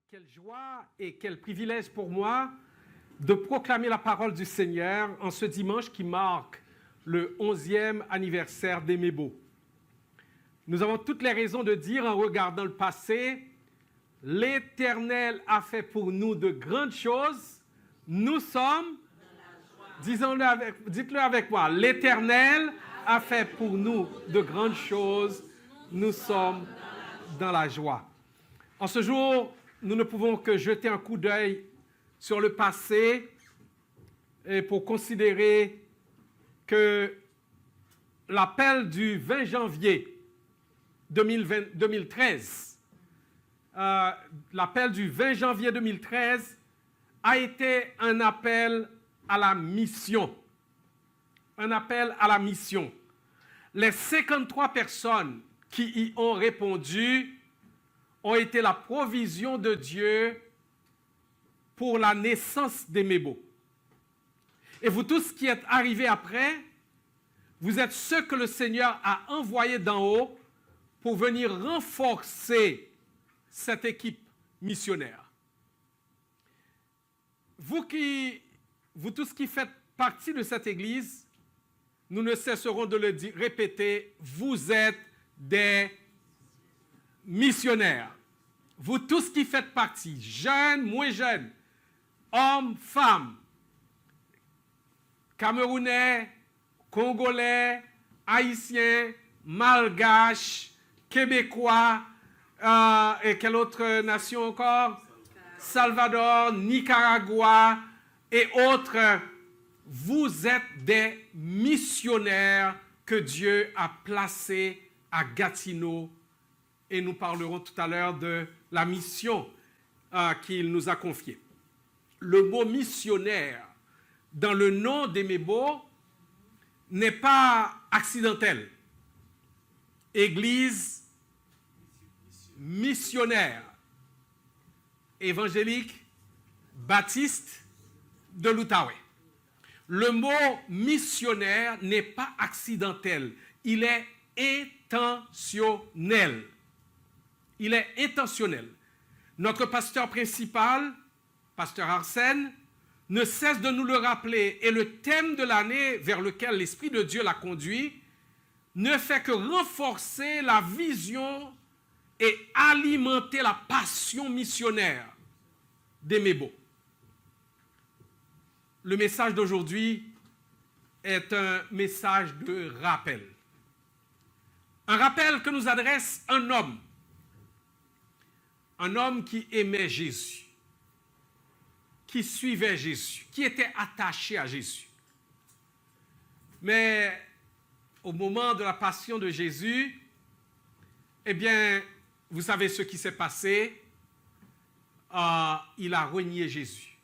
Quelle joie et quel privilège pour moi de proclamer la parole du Seigneur en ce dimanche qui marque le 11e anniversaire d'Emebo. Nous avons toutes les raisons de dire en regardant le passé, l'Éternel a fait pour nous de grandes choses. Nous sommes, dites-le avec moi, l'Éternel a fait pour nous de grandes choses. Nous sommes dans la joie. En ce jour, nous ne pouvons que jeter un coup d'œil sur le passé et pour considérer que l'appel du 20 janvier 2013, l'appel du 20 janvier 2013 a été un appel à la mission. Un appel à la mission. Les 53 personnes qui y ont répondu ont été la provision de Dieu pour la naissance d'Emebo. Et vous tous qui êtes arrivés après, vous êtes ceux que le Seigneur a envoyés d'en haut pour venir renforcer cette équipe missionnaire. Vous tous qui faites partie de cette église, nous ne cesserons de le répéter, vous êtes des missionnaires. Vous tous qui faites partie, jeunes, moins jeunes, hommes, femmes, Camerounais, Congolais, Haïtiens, Malgaches, Québécois, et quelle autre nation encore? Salvador, Nicaragua et autres. Vous êtes des missionnaires que Dieu a placés à Gatineau. Et nous parlerons tout à l'heure de la mission qu'il nous a confiée. Le mot missionnaire dans le nom d'Emebo n'est pas accidentel. Église missionnaire, évangélique, baptiste de l'Outaouais. Le mot missionnaire n'est pas accidentel, il est intentionnel. Il est intentionnel. Notre pasteur principal, pasteur Arsène, ne cesse de nous le rappeler. Et le thème de l'année vers lequel l'Esprit de Dieu l'a conduit ne fait que renforcer la vision et alimenter la passion missionnaire d'Emebo. Le message d'aujourd'hui est un message de rappel. Un rappel que nous adresse un homme. Un homme qui aimait Jésus, qui suivait Jésus, qui était attaché à Jésus. Mais au moment de la passion de Jésus, eh bien, vous savez ce qui s'est passé. Il a renié Jésus.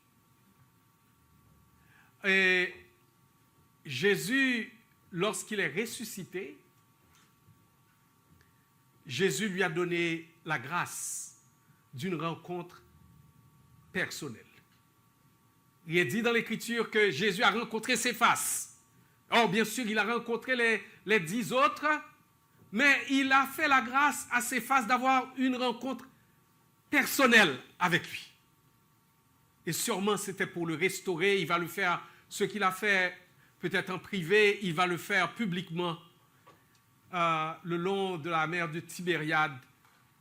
Et Jésus, lorsqu'il est ressuscité, Jésus lui a donné la grâce d'une rencontre personnelle. Il est dit dans l'Écriture que Jésus a rencontré Céphas. Or, bien sûr, il a rencontré les 10 autres, mais il a fait la grâce à Céphas d'avoir une rencontre personnelle avec lui. Et sûrement, c'était pour le restaurer. Il va le faire, ce qu'il a fait peut-être en privé, il va le faire publiquement le long de la mer de Tibériade,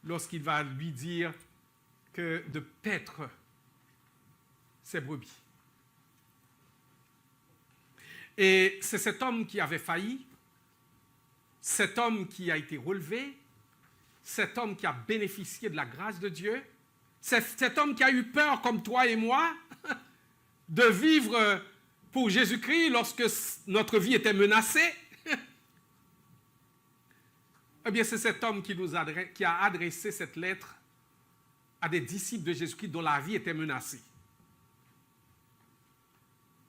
lorsqu'il va lui dire que de paître ses brebis. Et c'est cet homme qui avait failli, cet homme qui a été relevé, cet homme qui a bénéficié de la grâce de Dieu, cet homme qui a eu peur, comme toi et moi, de vivre pour Jésus-Christ lorsque notre vie était menacée. Eh bien, c'est cet homme qui a adressé cette lettre à des disciples de Jésus-Christ dont la vie était menacée.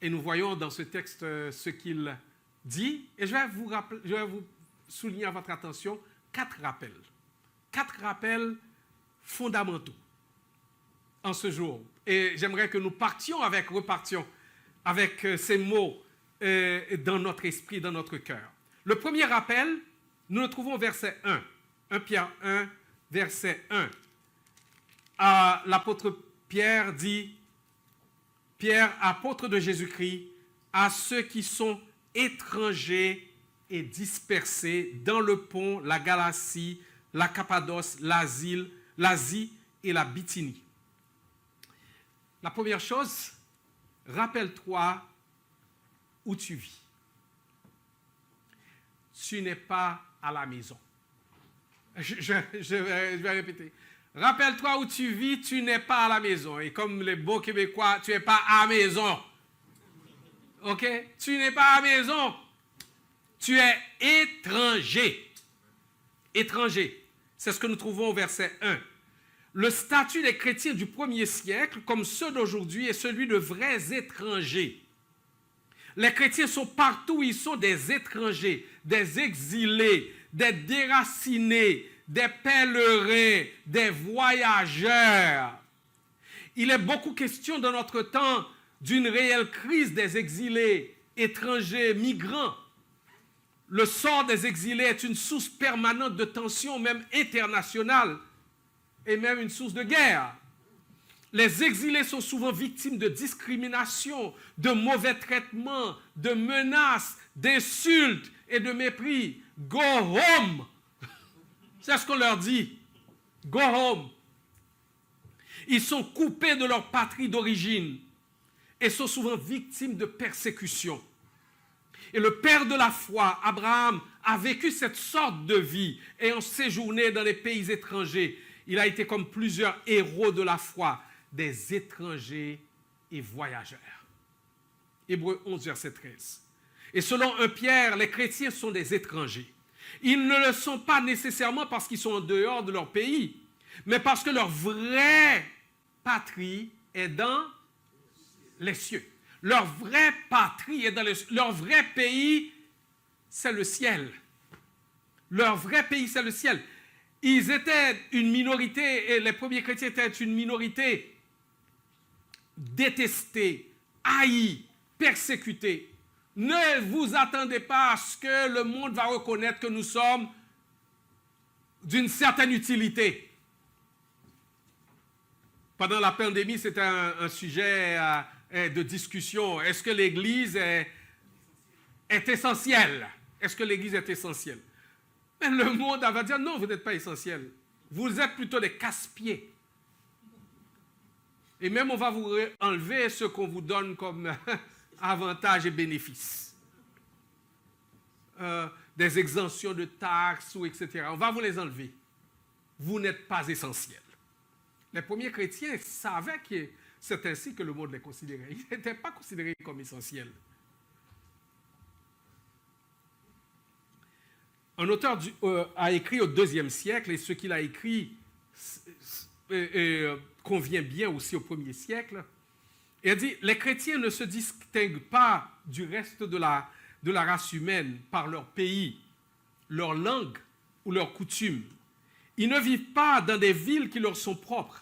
Et nous voyons dans ce texte ce qu'il dit. Et je vais vous souligner à votre attention 4 rappels. 4 rappels fondamentaux en ce jour. Et j'aimerais que nous repartions avec ces mots dans notre esprit, dans notre cœur. Le premier rappel, nous le trouvons au verset 1. 1 Pierre 1, verset 1. l'apôtre Pierre dit, Pierre, apôtre de Jésus-Christ, à ceux qui sont étrangers et dispersés dans le Pont, la Galatie, la Cappadoce, l'Asie et la Bithynie. La première chose, rappelle-toi où tu vis. Tu n'es pas à la maison. Je vais répéter. Rappelle-toi où tu vis, tu n'es pas à la maison. Et comme les beaux Québécois, tu n'es pas à la maison. OK? Tu n'es pas à la maison. Tu es étranger. Étranger. C'est ce que nous trouvons au verset 1. Le statut des chrétiens du 1er siècle, comme ceux d'aujourd'hui, est celui de vrais étrangers. Les chrétiens sont partout où ils sont des étrangers, des exilés, des déracinés, des pèlerins, des voyageurs. Il est beaucoup question dans notre temps d'une réelle crise des exilés, étrangers, migrants. Le sort des exilés est une source permanente de tensions, même internationales, et même une source de guerre. Les exilés sont souvent victimes de discrimination, de mauvais traitements, de menaces, d'insultes et de mépris. Go home! C'est ce qu'on leur dit. Go home! Ils sont coupés de leur patrie d'origine et sont souvent victimes de persécutions. Et le père de la foi, Abraham, a vécu cette sorte de vie ayant séjourné dans les pays étrangers. Il a été comme plusieurs héros de la foi, des étrangers et voyageurs. Hébreux 11, verset 13. Et selon 1 Pierre, les chrétiens sont des étrangers. Ils ne le sont pas nécessairement parce qu'ils sont en dehors de leur pays, mais parce que leur vraie patrie est dans les cieux. Leur vraie patrie est dans les cieux. Leur vrai pays, c'est le ciel. Leur vrai pays, c'est le ciel. Ils étaient une minorité, et les premiers chrétiens étaient une minorité détestée, haïe, persécutée. Ne vous attendez pas à ce que le monde va reconnaître que nous sommes d'une certaine utilité. Pendant la pandémie, c'était un sujet de discussion. Est-ce que l'Église est essentielle? Est-ce que l'Église est essentielle? Mais le monde va dire non, vous n'êtes pas essentiel. Vous êtes plutôt des casse-pieds. Et même on va vous enlever ce qu'on vous donne comme avantages et bénéfices. Des exemptions de taxes, ou etc. On va vous les enlever. Vous n'êtes pas essentiel. Les premiers chrétiens savaient que c'est ainsi que le monde les considérait. Ils n'étaient pas considérés comme essentiels. Un auteur a écrit au IIe siècle, et ce qu'il a écrit convient bien aussi au 1er siècle. Il a dit, les chrétiens ne se distinguent pas du reste de la race humaine par leur pays, leur langue ou leurs coutumes. Ils ne vivent pas dans des villes qui leur sont propres.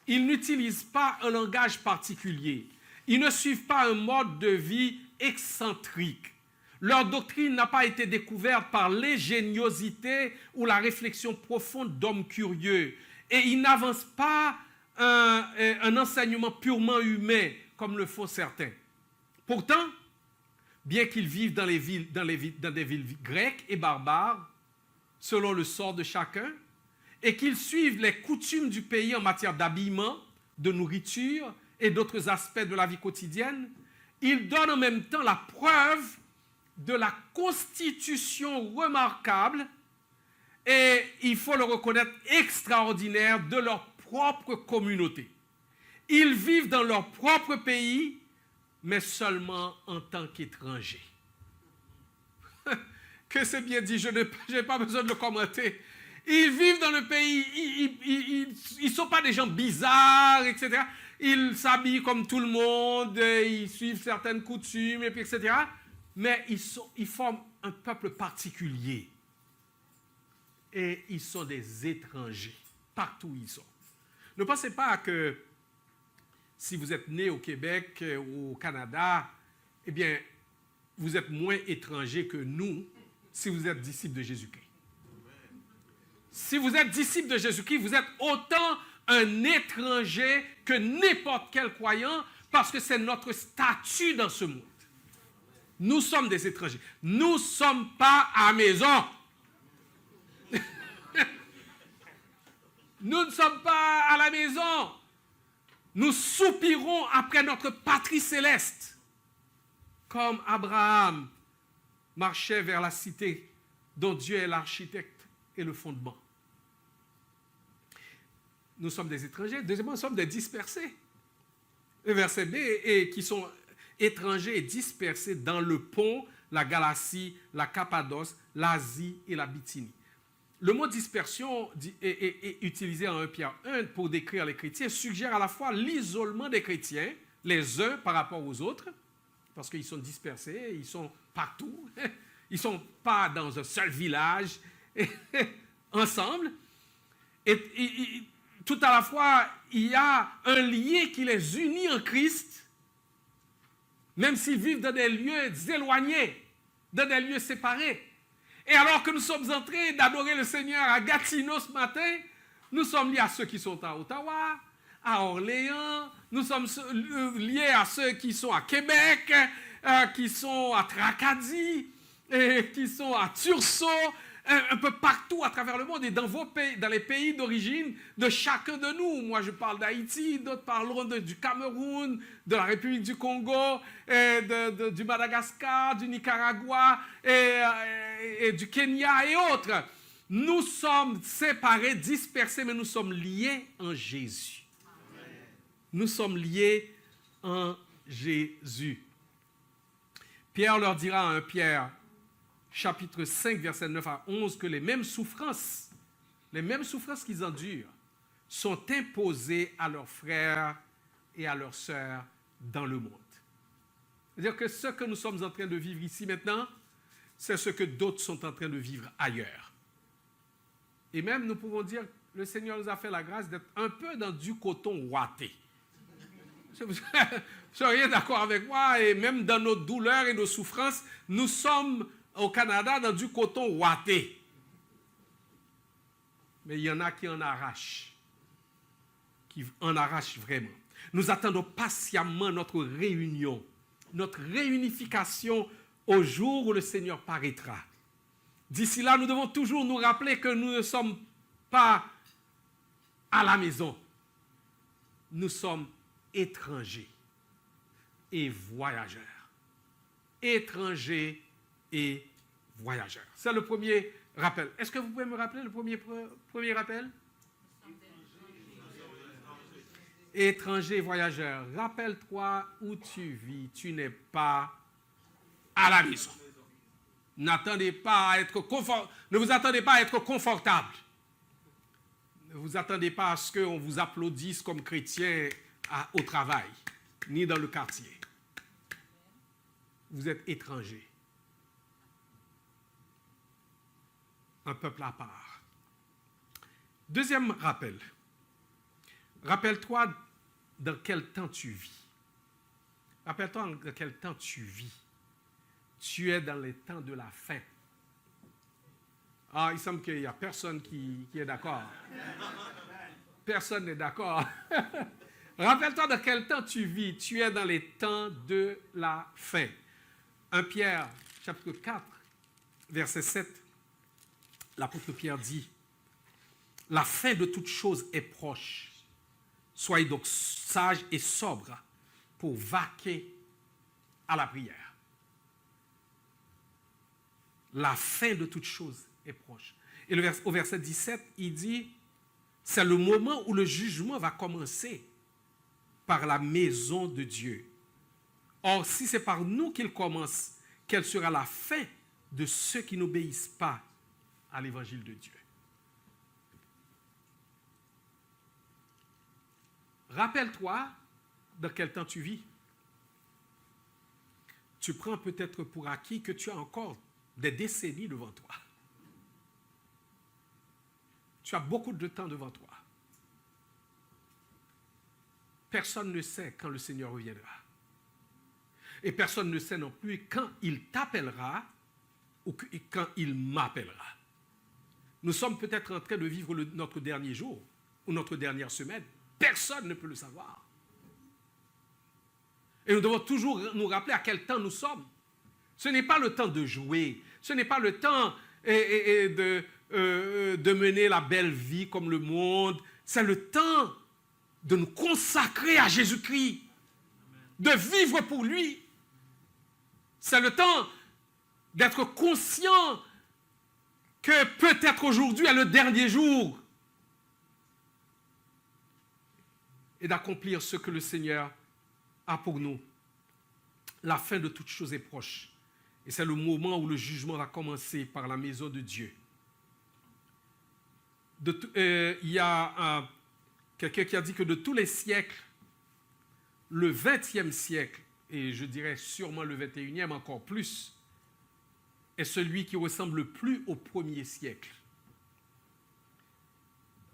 Ils n'utilisent pas un langage particulier. Ils ne suivent pas un mode de vie excentrique. Leur doctrine n'a pas été découverte par l'ingéniosité ou la réflexion profonde d'hommes curieux. Et ils n'avancent pas un enseignement purement humain, comme le font certains. Pourtant, bien qu'ils vivent dans des villes grecques et barbares, selon le sort de chacun, et qu'ils suivent les coutumes du pays en matière d'habillement, de nourriture et d'autres aspects de la vie quotidienne, ils donnent en même temps la preuve de la constitution remarquable et, il faut le reconnaître, extraordinaire de leur propre communauté. Ils vivent dans leur propre pays, mais seulement en tant qu'étrangers. Que c'est bien dit, je n'ai pas besoin de le commenter. Ils vivent dans le pays, ils ne sont pas des gens bizarres, etc. Ils s'habillent comme tout le monde, ils suivent certaines coutumes, etc. Mais ils forment un peuple particulier. Et ils sont des étrangers, partout où ils sont. Ne pensez pas que si vous êtes né au Québec ou au Canada, eh bien, vous êtes moins étranger que nous si vous êtes disciple de Jésus-Christ. Si vous êtes disciple de Jésus-Christ, vous êtes autant un étranger que n'importe quel croyant parce que c'est notre statut dans ce monde. Nous sommes des étrangers. Nous ne sommes pas à la maison. Nous ne sommes pas à la maison. Nous soupirons après notre patrie céleste. Comme Abraham marchait vers la cité dont Dieu est l'architecte et le fondement. Nous sommes des étrangers. Deuxièmement, nous sommes des dispersés. Le verset B est qui sont étrangers et dispersés dans le Pont, la Galatie, la Cappadoce, l'Asie et la Bithynie. Le mot dispersion est utilisé en 1 Pierre 1 pour décrire les chrétiens, suggère à la fois l'isolement des chrétiens, les uns par rapport aux autres, parce qu'ils sont dispersés, ils sont partout, ils ne sont pas dans un seul village, ensemble. Et tout à la fois, il y a un lien qui les unit en Christ, même s'ils vivent dans des lieux éloignés, dans des lieux séparés. Et alors que nous sommes en train d'adorer le Seigneur à Gatineau ce matin, nous sommes liés à ceux qui sont à Ottawa, à Orléans, nous sommes liés à ceux qui sont à Québec, qui sont à Tracadie, qui sont à Tursault, un peu partout à travers le monde et dans vos pays, dans les pays d'origine de chacun de nous. Moi, je parle d'Haïti, d'autres parleront du Cameroun, de la République du Congo, du Madagascar, du Nicaragua et du Kenya et autres. Nous sommes séparés, dispersés, mais nous sommes liés en Jésus. Amen. Nous sommes liés en Jésus. Pierre leur dira à 1 Pierre, chapitre 5, versets 9 à 11, que les mêmes souffrances qu'ils endurent sont imposées à leurs frères et à leurs sœurs dans le monde. C'est-à-dire que ce que nous sommes en train de vivre ici maintenant, c'est ce que d'autres sont en train de vivre ailleurs. Et même, nous pouvons dire, le Seigneur nous a fait la grâce d'être un peu dans du coton ouaté. Vous seriez d'accord avec moi, et même dans nos douleurs et nos souffrances, nous sommes au Canada dans du coton ouaté. Mais il y en a qui en arrachent. Qui en arrachent vraiment. Nous attendons patiemment notre réunion, notre réunification au jour où le Seigneur paraîtra. D'ici là, nous devons toujours nous rappeler que nous ne sommes pas à la maison. Nous sommes étrangers et voyageurs. Étrangers et voyageurs. C'est le premier rappel. Est-ce que vous pouvez me rappeler le premier rappel? Étrangers et voyageurs. Rappelle-toi où tu vis. Tu n'es pas à la maison. Ne vous attendez pas à être confortable. Ne vous attendez pas à ce qu'on vous applaudisse comme chrétien au travail, ni dans le quartier. Vous êtes étrangers. Un peuple à part. Deuxième rappel. Rappelle-toi dans quel temps tu vis. Rappelle-toi dans quel temps tu vis. Tu es dans les temps de la fin. Ah, il semble qu'il n'y a personne qui est d'accord. Personne n'est d'accord. Rappelle-toi de quel temps tu vis. Tu es dans les temps de la fin. 1 Pierre, chapitre 4, verset 7. L'apôtre Pierre dit, « La fin de toute chose est proche. Soyez donc sages et sobres pour vaquer à la prière. » La fin de toute chose est proche. Et au verset 17, il dit, « C'est le moment où le jugement va commencer par la maison de Dieu. Or, si c'est par nous qu'il commence, quelle sera la fin de ceux qui n'obéissent pas à l'évangile de Dieu? » Rappelle-toi dans quel temps tu vis. Tu prends peut-être pour acquis que tu as encore des décennies devant toi. Tu as beaucoup de temps devant toi. Personne ne sait quand le Seigneur reviendra. Et personne ne sait non plus quand il t'appellera ou quand il m'appellera. Nous sommes peut-être en train de vivre notre dernier jour. ou notre dernière semaine. Personne ne peut le savoir. Et nous devons toujours nous rappeler à quel temps nous sommes. Ce n'est pas le temps de jouer. Ce n'est pas le temps de mener la belle vie comme le monde. C'est le temps de nous consacrer à Jésus-Christ, de vivre pour lui. C'est le temps d'être conscient que peut-être aujourd'hui est le dernier jour et d'accomplir ce que le Seigneur a pour nous. La fin de toutes choses est proche. Et c'est le moment où le jugement va commencer par la maison de Dieu. Il y a quelqu'un qui a dit que de tous les siècles, le 20e siècle, et je dirais sûrement le 21e encore plus, est celui qui ressemble le plus au premier siècle.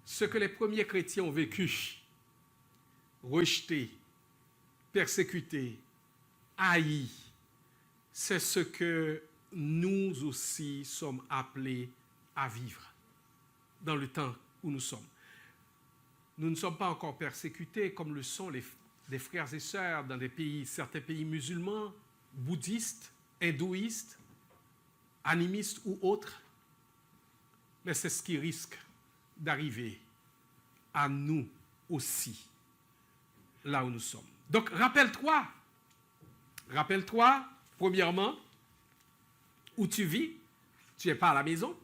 Ce que les premiers chrétiens ont vécu, rejetés, persécutés, haïs, c'est ce que nous aussi sommes appelés à vivre dans le temps où nous sommes. Nous ne sommes pas encore persécutés comme le sont les frères et sœurs dans certains pays musulmans, bouddhistes, hindouistes, animistes ou autres, mais c'est ce qui risque d'arriver à nous aussi, là où nous sommes. Donc, rappelle-toi, premièrement, où tu vis, tu n'es pas à la maison.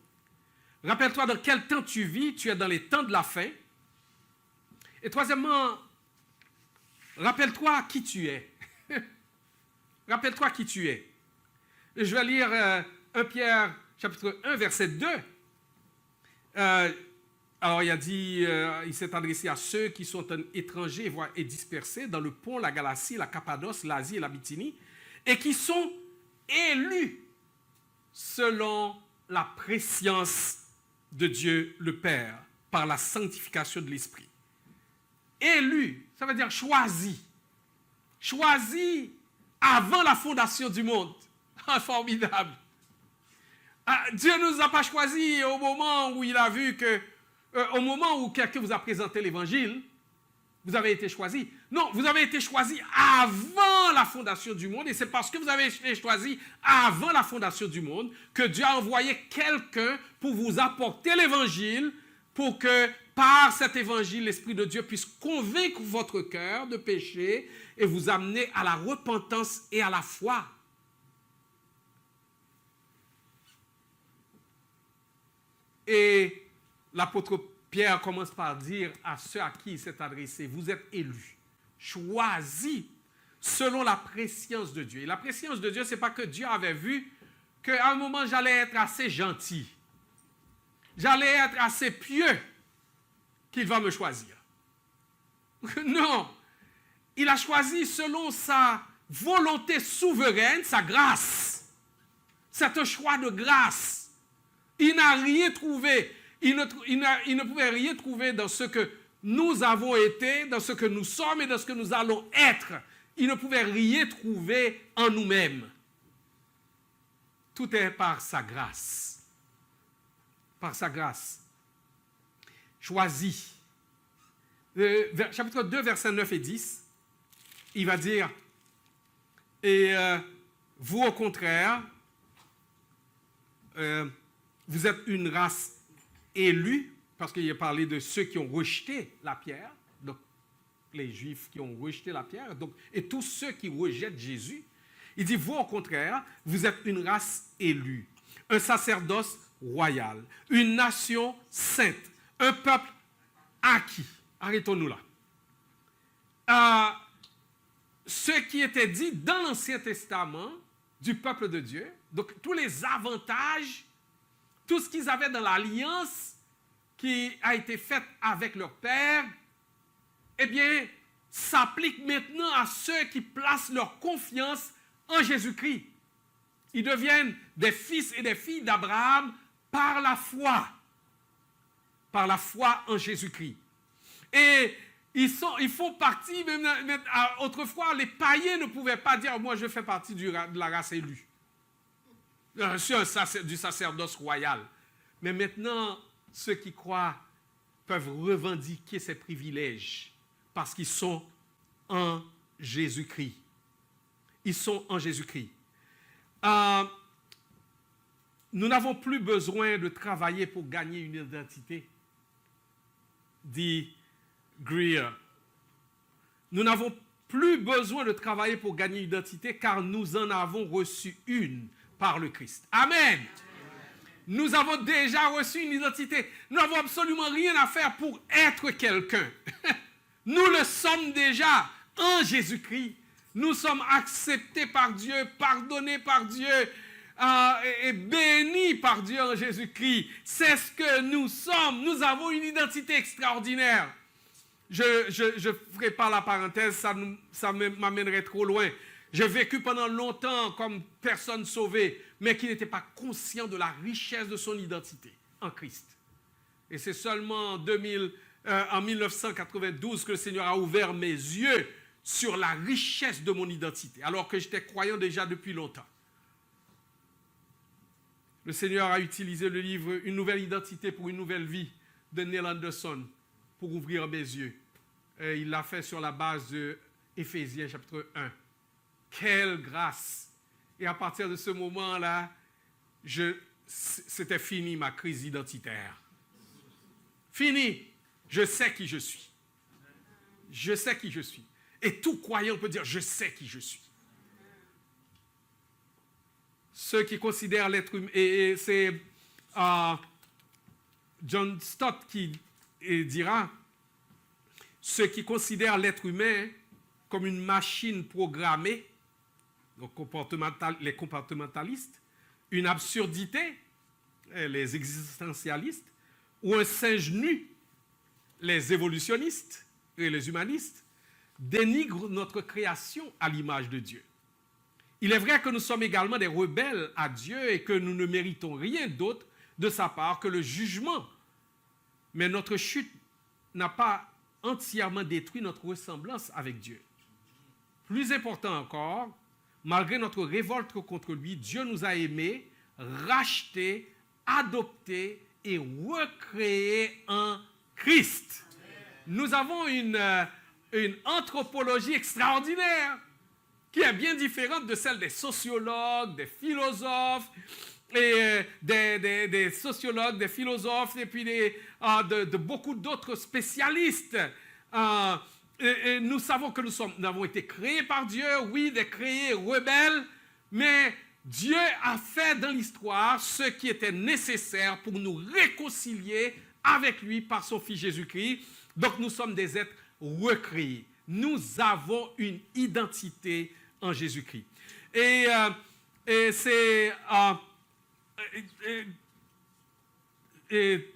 Rappelle-toi dans quel temps tu vis, tu es dans les temps de la fin. Et troisièmement, rappelle-toi qui tu es. Rappelle-toi qui tu es. Et je vais lire 1 Pierre, chapitre 1, verset 2. Alors, il a dit, il s'est adressé à ceux qui sont étrangers et dispersés dans le Pont, la Galatie, la Cappadoce, l'Asie et la Bithynie, et qui sont élus selon la prescience de Dieu le Père, par la sanctification de l'Esprit. Élus, ça veut dire choisi. Choisi avant la fondation du monde. Ah, formidable. Dieu ne nous a pas choisis au moment où il a vu que, au moment où quelqu'un vous a présenté l'évangile, vous avez été choisi. Non, vous avez été choisi avant la fondation du monde, et c'est parce que vous avez été choisi avant la fondation du monde que Dieu a envoyé quelqu'un pour vous apporter l'évangile, pour que par cet évangile, l'Esprit de Dieu puisse convaincre votre cœur de péché et vous amener à la repentance et à la foi. Et l'apôtre Pierre commence par dire à ceux à qui il s'est adressé, vous êtes élus, choisis selon la prescience de Dieu. Et la prescience de Dieu, ce n'est pas que Dieu avait vu qu'à un moment, j'allais être assez gentil, j'allais être assez pieux qu'il va me choisir. Non, il a choisi selon sa volonté souveraine, sa grâce. C'est un choix de grâce. Il n'a rien trouvé. Il ne pouvait rien trouver dans ce que nous avons été, dans ce que nous sommes et dans ce que nous allons être. Il ne pouvait rien trouver en nous-mêmes. Tout est par sa grâce. Par sa grâce. Choisi. Chapitre 2, versets 9 et 10, il va dire, et vous au contraire, vous êtes une race élue, parce qu'il a parlé de ceux qui ont rejeté la pierre, donc les Juifs qui ont rejeté la pierre, donc, et tous ceux qui rejettent Jésus. Il dit, vous au contraire, vous êtes une race élue, un sacerdoce royal, une nation sainte, un peuple acquis. Arrêtons-nous là. Ce qui était dit dans l'Ancien Testament du peuple de Dieu, donc tous les avantages, tout ce qu'ils avaient dans l'alliance qui a été faite avec leur Père, eh bien, s'applique maintenant à ceux qui placent leur confiance en Jésus-Christ. Ils deviennent des fils et des filles d'Abraham par la foi en Jésus-Christ. Et ils font partie, même autrefois, les païens ne pouvaient pas dire, moi je fais partie de la race élue. Je suis du sacerdoce royal. Mais maintenant, ceux qui croient peuvent revendiquer ces privilèges parce qu'ils sont en Jésus-Christ. Ils sont en Jésus-Christ. Nous n'avons plus besoin de travailler pour gagner une identité, dit Greer. Nous n'avons plus besoin de travailler pour gagner une identité car nous en avons reçu une par le Christ. Amen. Nous avons déjà reçu une identité. Nous n'avons absolument rien à faire pour être quelqu'un. Nous le sommes déjà en Jésus-Christ. Nous sommes acceptés par Dieu, pardonnés par Dieu et bénis par Dieu en Jésus-Christ. C'est ce que nous sommes. Nous avons une identité extraordinaire. Je ne ferai pas la parenthèse, ça m'amènerait trop loin. J'ai vécu pendant longtemps comme personne sauvée, mais qui n'était pas conscient de la richesse de son identité en Christ. Et c'est seulement en 1992 que le Seigneur a ouvert mes yeux sur la richesse de mon identité, alors que j'étais croyant déjà depuis longtemps. Le Seigneur a utilisé le livre « Une nouvelle identité pour une nouvelle vie » de Neil Anderson pour ouvrir mes yeux. Et il l'a fait sur la base de Éphésiens chapitre 1. Quelle grâce! Et à partir de ce moment-là, c'était fini ma crise identitaire. Fini! Je sais qui je suis. Je sais qui je suis. Et tout croyant peut dire, je sais qui je suis. Ceux qui considèrent l'être humain, et c'est John Stott qui dira, ceux qui considèrent l'être humain comme une machine programmée, donc les comportementalistes, une absurdité, les existentialistes, ou un singe nu, les évolutionnistes et les humanistes, dénigrent notre création à l'image de Dieu. Il est vrai que nous sommes également des rebelles à Dieu et que nous ne méritons rien d'autre de sa part que le jugement. Mais notre chute n'a pas entièrement détruit notre ressemblance avec Dieu. Plus important encore, malgré notre révolte contre lui, Dieu nous a aimés, rachetés, adoptés et recréés en Christ. Nous avons une anthropologie extraordinaire qui est bien différente de celle des sociologues, des philosophes, et des sociologues, des philosophes, et puis de beaucoup d'autres spécialistes. Et nous savons que nous avons été créés par Dieu, oui, des créés rebelles, mais Dieu a fait dans l'histoire ce qui était nécessaire pour nous réconcilier avec lui par son Fils Jésus-Christ. Donc nous sommes des êtres recréés. Nous avons une identité en Jésus-Christ. Et c'est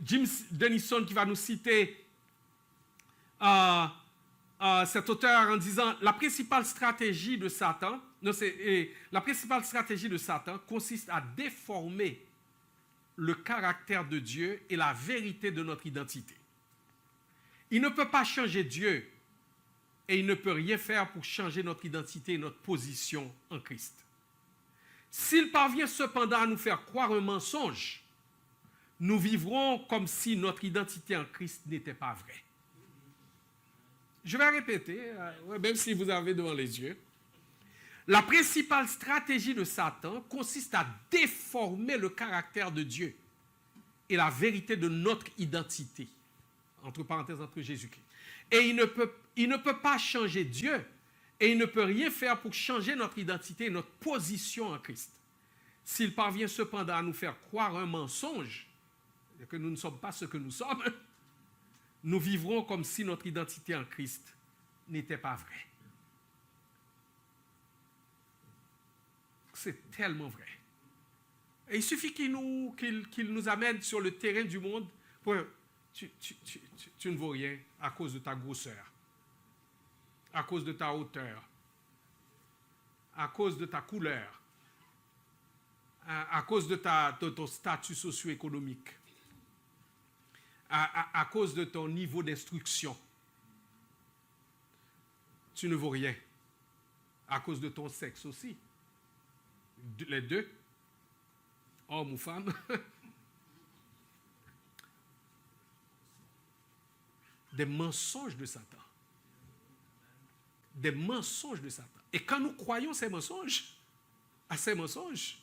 Jim Denison qui va nous citer cet auteur en disant la principale stratégie de Satan consiste à déformer le caractère de Dieu et la vérité de notre identité. Il ne peut pas changer Dieu et il ne peut rien faire pour changer notre identité et notre position en Christ. S'il parvient cependant à nous faire croire un mensonge, nous vivrons comme si notre identité en Christ n'était pas vraie. Je vais répéter, même si vous avez devant les yeux. La principale stratégie de Satan consiste à déformer le caractère de Dieu et la vérité de notre identité, entre parenthèses, entre Jésus-Christ. Et il ne peut pas changer Dieu et il ne peut rien faire pour changer notre identité et notre position en Christ. S'il parvient cependant à nous faire croire un mensonge, que nous ne sommes pas ce que nous sommes, nous vivrons comme si notre identité en Christ n'était pas vraie. C'est tellement vrai. Et il suffit qu'il nous amène sur le terrain du monde. Tu ne vaux rien à cause de ta grosseur, à cause de ta hauteur, à cause de ta couleur, à cause de ton statut socio-économique, à cause de ton niveau d'instruction. Tu ne vaux rien. À cause de ton sexe aussi. Les deux, homme ou femme. des mensonges de Satan. Des mensonges de Satan. Et quand nous croyons à ces mensonges,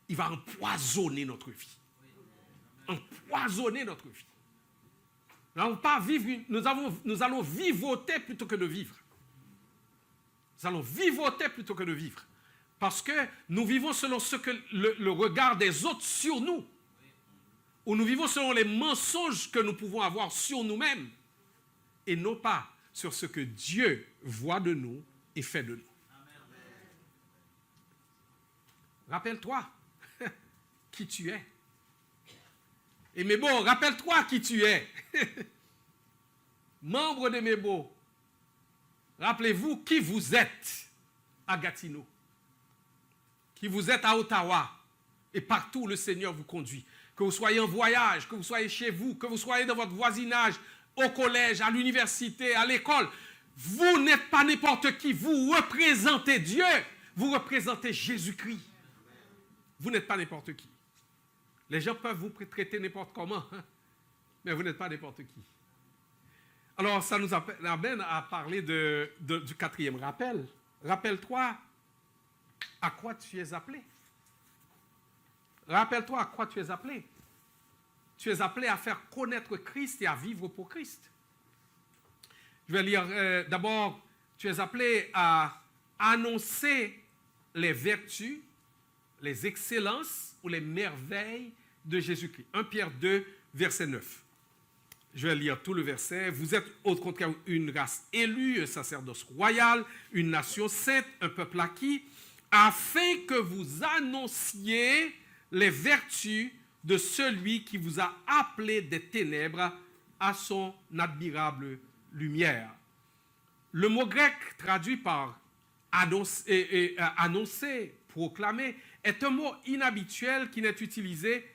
il va empoisonner notre vie. Empoisonner notre vie. Nous allons vivoter plutôt que de vivre. Nous allons vivoter plutôt que de vivre. Parce que nous vivons selon ce que le regard des autres sur nous. Ou nous vivons selon les mensonges que nous pouvons avoir sur nous-mêmes. Et non pas sur ce que Dieu voit de nous et fait de nous. Rappelle-toi qui tu es. Et Mébo, rappelle-toi qui tu es. Membre de Mébo, rappelez-vous qui vous êtes à Gatineau, qui vous êtes à Ottawa et partout où le Seigneur vous conduit. Que vous soyez en voyage, que vous soyez chez vous, que vous soyez dans votre voisinage, au collège, à l'université, à l'école. Vous n'êtes pas n'importe qui, vous représentez Dieu, vous représentez Jésus-Christ. Vous n'êtes pas n'importe qui. Les gens peuvent vous traiter n'importe comment, mais vous n'êtes pas n'importe qui. Alors, ça nous amène à parler du quatrième rappel. Rappelle-toi à quoi tu es appelé. Rappelle-toi à quoi tu es appelé. Tu es appelé à faire connaître Christ et à vivre pour Christ. Je vais lire d'abord, tu es appelé à annoncer les vertus, les excellences ou les merveilles de Jésus-Christ. 1 Pierre 2, verset 9. Je vais lire tout le verset. Vous êtes au contraire une race élue, un sacerdoce royal, une nation sainte, un peuple acquis, afin que vous annonciez les vertus de celui qui vous a appelé des ténèbres à son admirable lumière. Le mot grec traduit par annoncer, proclamer, est un mot inhabituel qui n'est utilisé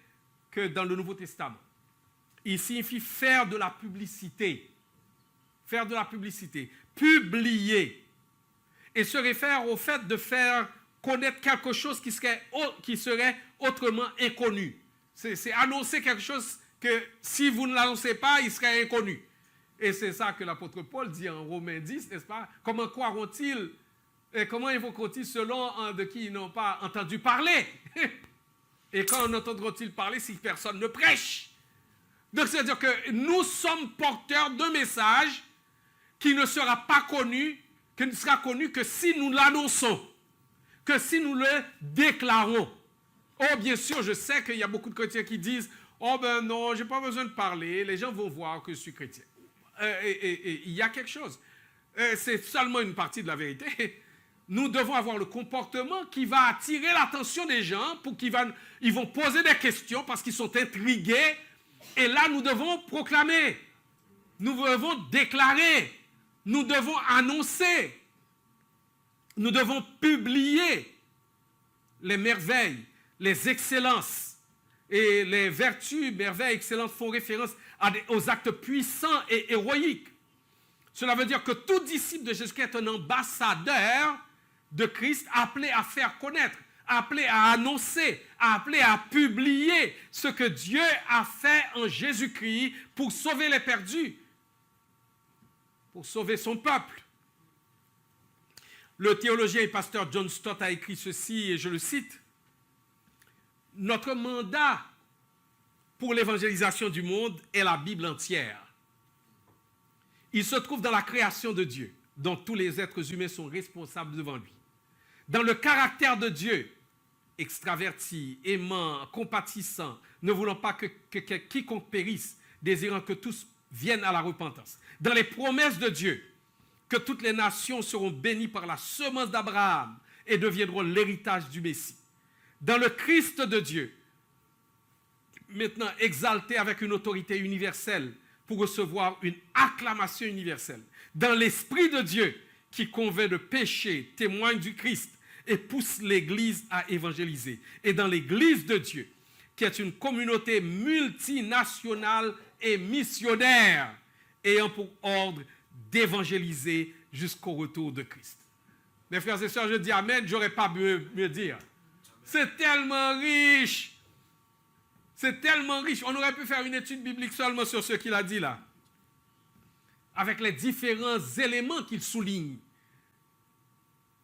que dans le Nouveau Testament. Il signifie faire de la publicité. Faire de la publicité. Publier. Et se réfère au fait de faire connaître quelque chose qui serait autrement inconnu. C'est annoncer quelque chose que si vous ne l'annoncez pas, il serait inconnu. Et c'est ça que l'apôtre Paul dit en Romains 10, n'est-ce pas? Comment croiront-ils et comment évoqueront-ils selon de qui ils n'ont pas entendu parler? Et quand en entendront-ils parler si personne ne prêche? Donc c'est-à-dire que nous sommes porteurs d'un message qui ne sera pas connu, qui ne sera connu que si nous l'annonçons, que si nous le déclarons. Oh, bien sûr, je sais qu'il y a beaucoup de chrétiens qui disent « Oh ben non, je n'ai pas besoin de parler, les gens vont voir que je suis chrétien. » Et il y a quelque chose. C'est seulement une partie de la vérité. Nous devons avoir le comportement qui va attirer l'attention des gens pour qu'ils vont poser des questions parce qu'ils sont intrigués. Et là, nous devons proclamer. Nous devons déclarer. Nous devons annoncer. Nous devons publier les merveilles, les excellences. Et les vertus, merveilles, excellences font référence aux actes puissants et héroïques. Cela veut dire que tout disciple de Jésus-Christ est un ambassadeur de Christ appelé à faire connaître, appelé à annoncer, appelé à publier ce que Dieu a fait en Jésus-Christ pour sauver les perdus, pour sauver son peuple. Le théologien et pasteur John Stott a écrit ceci, et je le cite. Notre mandat pour l'évangélisation du monde est la Bible entière. Il se trouve dans la création de Dieu, dont tous les êtres humains sont responsables devant lui. Dans le caractère de Dieu, extraverti, aimant, compatissant, ne voulant pas que quiconque périsse, désirant que tous viennent à la repentance. Dans les promesses de Dieu, que toutes les nations seront bénies par la semence d'Abraham et deviendront l'héritage du Messie. Dans le Christ de Dieu, maintenant exalté avec une autorité universelle pour recevoir une acclamation universelle. Dans l'Esprit de Dieu qui convainc de péché, témoigne du Christ et pousse l'Église à évangéliser. Et dans l'Église de Dieu, qui est une communauté multinationale et missionnaire, ayant pour ordre d'évangéliser jusqu'au retour de Christ. Mes frères et sœurs, je dis Amen, je n'aurais pas mieux dire. C'est tellement riche. C'est tellement riche. On aurait pu faire une étude biblique seulement sur ce qu'il a dit là. avec les différents éléments qu'il souligne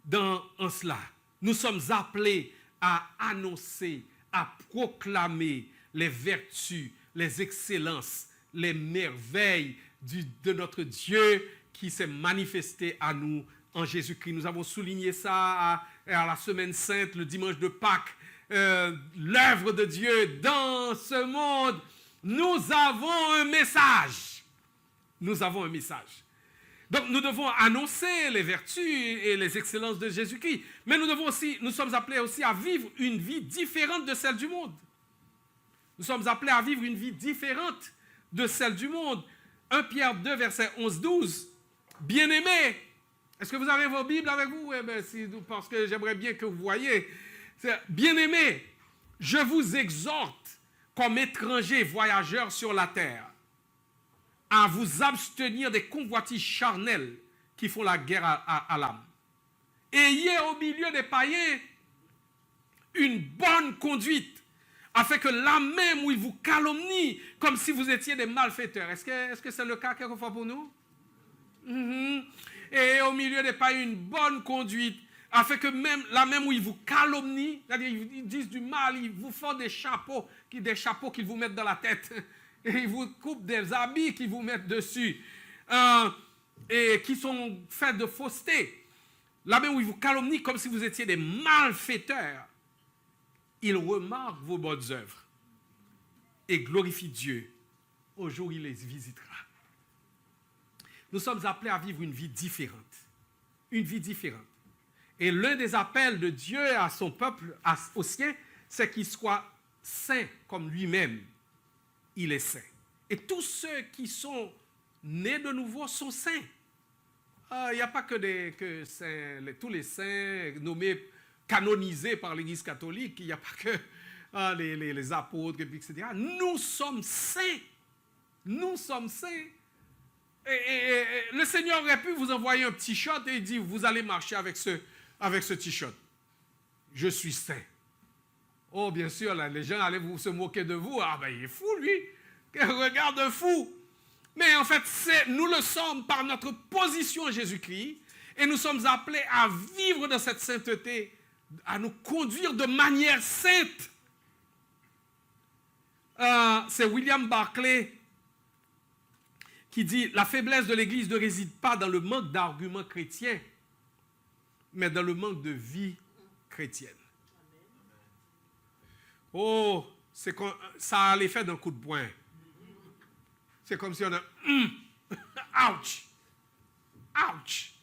dans cela. Nous sommes appelés à annoncer, à proclamer les vertus, les excellences, les merveilles de notre Dieu qui s'est manifesté à nous en Jésus-Christ. Nous avons souligné ça à la Semaine Sainte, le dimanche de Pâques, l'œuvre de Dieu dans ce monde. Nous avons un message. Nous avons un message. Donc nous devons annoncer les vertus et les excellences de Jésus-Christ. Mais nous sommes appelés aussi à vivre une vie différente de celle du monde. Nous sommes appelés à vivre une vie différente de celle du monde. 1 Pierre 2, verset 11-12. Bien-aimés, est-ce que vous avez vos Bibles avec vous? Eh bien, parce que j'aimerais bien que vous voyez. Bien-aimés, je vous exhorte comme étrangers voyageurs sur la terre à vous abstenir des convoitises charnelles qui font la guerre à l'âme. Ayez au milieu des païens une bonne conduite, afin que là même où ils vous calomnient, comme si vous étiez des malfaiteurs. Est-ce que c'est le cas quelquefois pour nous? Et au milieu des païens, une bonne conduite, afin que là même où ils vous calomnient, c'est-à-dire ils disent du mal, ils vous font des chapeaux qu'ils vous mettent dans la tête. Et ils vous coupent des habits qu'ils vous mettent dessus, et qui sont faits de fausseté. Là même où ils vous calomnient comme si vous étiez des malfaiteurs, ils remarquent vos bonnes œuvres et glorifient Dieu au jour où il les visitera. Nous sommes appelés à vivre une vie différente. Une vie différente. Et l'un des appels de Dieu à son peuple, aux siens, c'est qu'il soit saint comme lui-même. Il est saint. Et tous ceux qui sont nés de nouveau sont saints. Il n'y a pas que saints, tous les saints nommés, canonisés par l'Église catholique. Il n'y a pas que les apôtres, etc. Nous sommes saints. Nous sommes saints. Et le Seigneur aurait pu vous envoyer un petit shot et il dit, vous allez marcher avec ce t-shirt. Je suis saint. Oh, bien sûr, là, les gens allaient se moquer de vous. Ah, ben, il est fou, lui. Regarde un fou. Mais en fait, nous le sommes par notre position en Jésus-Christ. Et nous sommes appelés à vivre dans cette sainteté, à nous conduire de manière sainte. C'est William Barclay qui dit, la faiblesse de l'Église ne réside pas dans le manque d'arguments chrétiens, mais dans le manque de vie chrétienne. Oh, ça a l'effet d'un coup de poing. C'est comme si on a... Ouch! Ouch!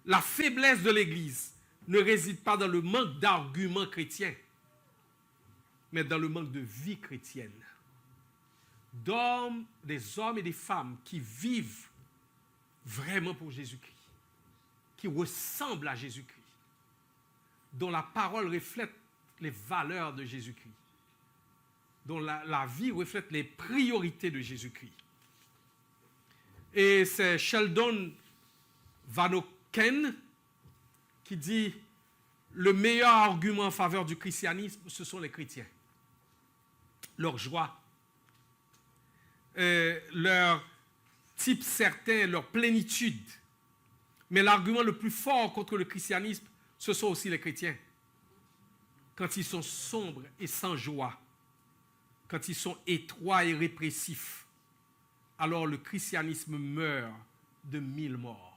La faiblesse de l'Église ne réside pas dans le manque d'arguments chrétiens, mais dans le manque de vie chrétienne. Des hommes et des femmes qui vivent vraiment pour Jésus-Christ, qui ressemblent à Jésus-Christ, dont la parole reflète les valeurs de Jésus-Christ, dont la vie reflète les priorités de Jésus-Christ. Et c'est Sheldon Vanauken qui dit le meilleur argument en faveur du christianisme, ce sont les chrétiens. Leur joie, leur type certain, leur plénitude. Mais l'argument le plus fort contre le christianisme, ce sont aussi les chrétiens. Quand ils sont sombres et sans joie, quand ils sont étroits et répressifs, alors le christianisme meurt de 1000 morts.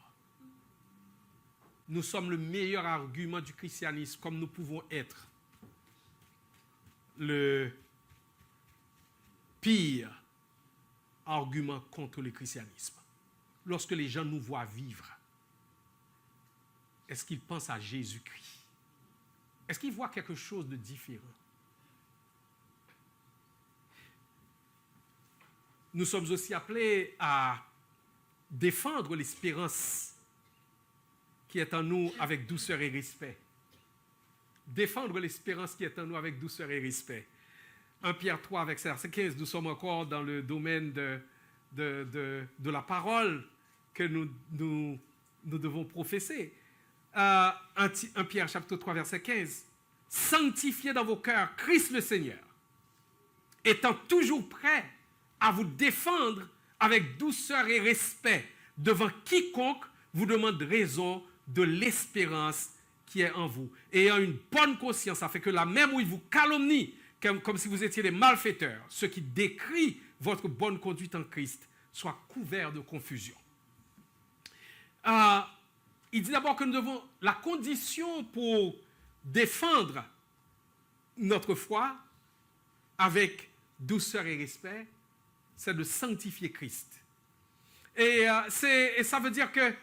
Nous sommes le meilleur argument du christianisme, comme nous pouvons être le pire argument contre le christianisme. Lorsque les gens nous voient vivre, est-ce qu'ils pensent à Jésus-Christ? Est-ce qu'ils voient quelque chose de différent? Nous sommes aussi appelés à défendre l'espérance qui est en nous avec douceur et respect. Défendre l'espérance qui est en nous avec douceur et respect. 1 Pierre 3, avec verset 15, nous sommes encore dans le domaine de la parole que nous devons professer. 1 Pierre chapitre 3, verset 15. Sanctifiez dans vos cœurs Christ le Seigneur, étant toujours prêt à vous défendre avec douceur et respect devant quiconque vous demande raison de l'espérance qui est en vous. Ayant une bonne conscience, afin que la même où il vous calomnie, comme si vous étiez des malfaiteurs, ce qui décrit votre bonne conduite en Christ, soit couvert de confusion. Il dit d'abord que nous devons, la condition pour défendre notre foi avec douceur et respect, c'est de sanctifier Christ. Et ça veut dire que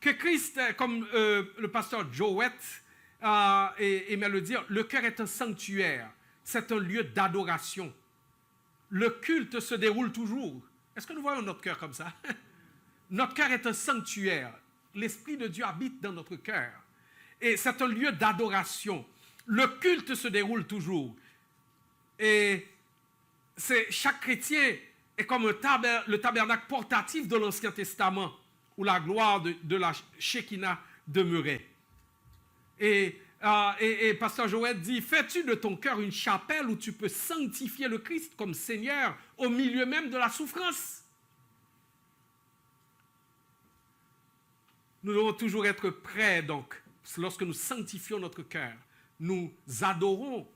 Christ, comme le pasteur Jowett aimait le dire, le cœur est un sanctuaire, c'est un lieu d'adoration. Le culte se déroule toujours. Est-ce que nous voyons notre cœur comme ça? Notre cœur est un sanctuaire. L'Esprit de Dieu habite dans notre cœur. Et c'est un lieu d'adoration. Le culte se déroule toujours. Et chaque chrétien est comme le tabernacle portatif de l'Ancien Testament, où la gloire de la Shekinah demeurait. Et Pasteur Joël dit, fais-tu de ton cœur une chapelle où tu peux sanctifier le Christ comme Seigneur au milieu même de la souffrance? Nous devons toujours être prêts, donc, lorsque nous sanctifions notre cœur, nous adorons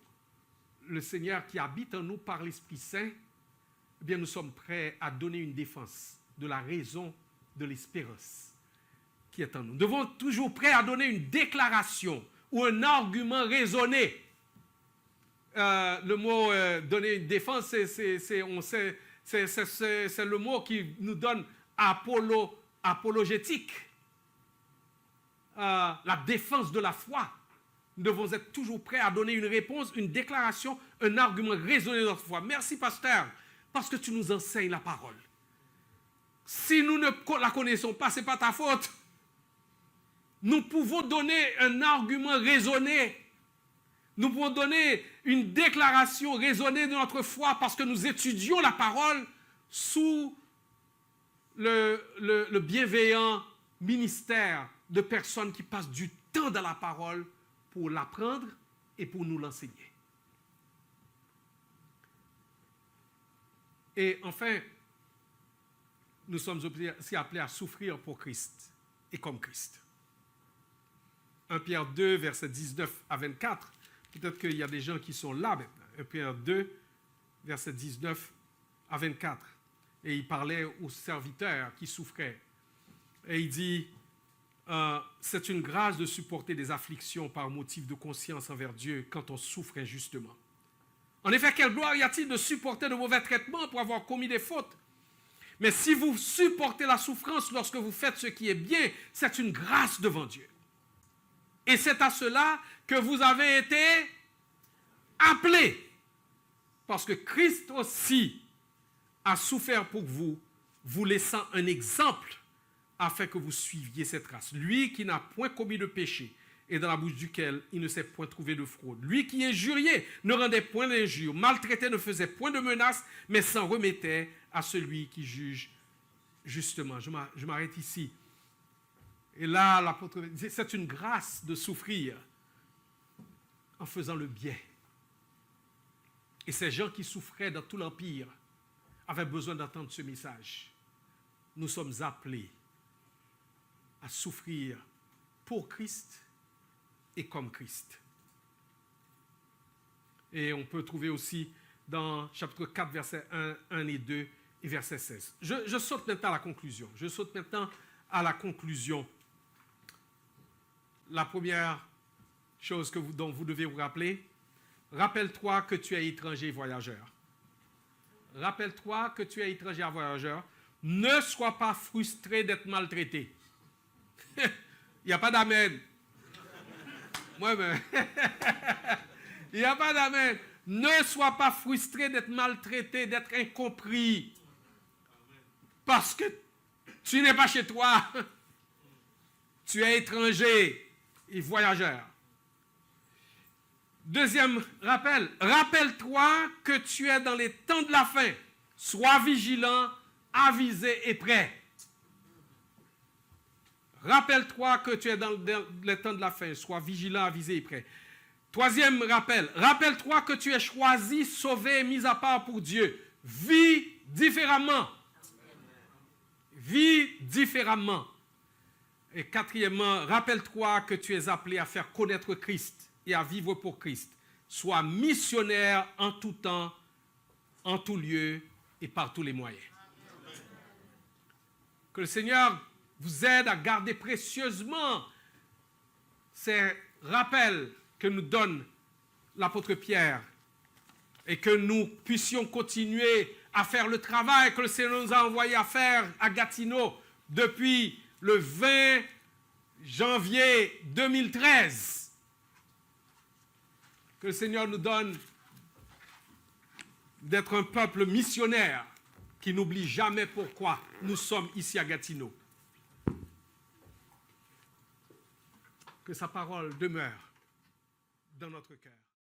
le Seigneur qui habite en nous par l'Esprit Saint, eh bien nous sommes prêts à donner une défense de la raison de l'espérance qui est en nous. Nous devons toujours prêts à donner une déclaration ou un argument raisonné. Le mot donner une défense, c'est le mot qui nous donne apologétique. La défense de la foi. Nous devons être toujours prêts à donner une réponse, une déclaration, un argument raisonné de notre foi. Merci, pasteur, parce que tu nous enseignes la parole. Si nous ne la connaissons pas, ce n'est pas ta faute. Nous pouvons donner un argument raisonné. Nous pouvons donner une déclaration raisonnée de notre foi parce que nous étudions la parole sous le bienveillant ministère de personnes qui passent du temps dans la parole pour l'apprendre et pour nous l'enseigner. Et enfin, nous sommes aussi appelés à souffrir pour Christ et comme Christ. 1 Pierre 2, versets 19 à 24. Peut-être qu'il y a des gens qui sont là maintenant. 1 Pierre 2, versets 19 à 24. Et il parlait aux serviteurs qui souffraient. Et il dit, c'est une grâce de supporter des afflictions par motif de conscience envers Dieu quand on souffre injustement. En effet, quelle gloire y a-t-il de supporter de mauvais traitements pour avoir commis des fautes? Mais si vous supportez la souffrance lorsque vous faites ce qui est bien, c'est une grâce devant Dieu. Et c'est à cela que vous avez été appelés. Parce que Christ aussi a souffert pour vous, vous laissant un exemple afin que vous suiviez cette race. Lui qui n'a point commis de péché et dans la bouche duquel il ne s'est point trouvé de fraude. Lui qui injuriait ne rendait point d'injure, maltraitait ne faisait point de menaces, mais s'en remettait à celui qui juge justement. Je m'arrête ici. Et là, l'apôtre dit, c'est une grâce de souffrir en faisant le bien. Et ces gens qui souffraient dans tout l'Empire avaient besoin d'entendre ce message. Nous sommes appelés à souffrir pour Christ et comme Christ. Et on peut trouver aussi dans chapitre 4, versets 1 et 2 et verset 16. Je saute maintenant à la conclusion. La première chose dont vous devez vous rappeler, rappelle-toi que tu es étranger et voyageur. Rappelle-toi que tu es étranger et voyageur. Ne sois pas frustré d'être maltraité. Il n'y a pas d'amen. Moi-même. Il n'y a pas d'amen. Ne sois pas frustré d'être maltraité, d'être incompris. Parce que tu n'es pas chez toi. Tu es étranger et voyageur. Deuxième rappel. Rappelle-toi que tu es dans les temps de la fin. Sois vigilant, avisé et prêt. Rappelle-toi que tu es dans les temps de la fin. Sois vigilant, avisé et prêt. Troisième rappel. Rappelle-toi que tu es choisi, sauvé et mis à part pour Dieu. Vis différemment. vis différemment. Et quatrièmement, rappelle-toi que tu es appelé à faire connaître Christ et à vivre pour Christ. Sois missionnaire en tout temps, en tout lieu et par tous les moyens. Que le Seigneur vous aide à garder précieusement ces rappels que nous donne l'apôtre Pierre et que nous puissions continuer à faire le travail que le Seigneur nous a envoyé à faire à Gatineau depuis le 20 janvier 2013. Que le Seigneur nous donne d'être un peuple missionnaire qui n'oublie jamais pourquoi nous sommes ici à Gatineau. Que sa parole demeure dans notre cœur.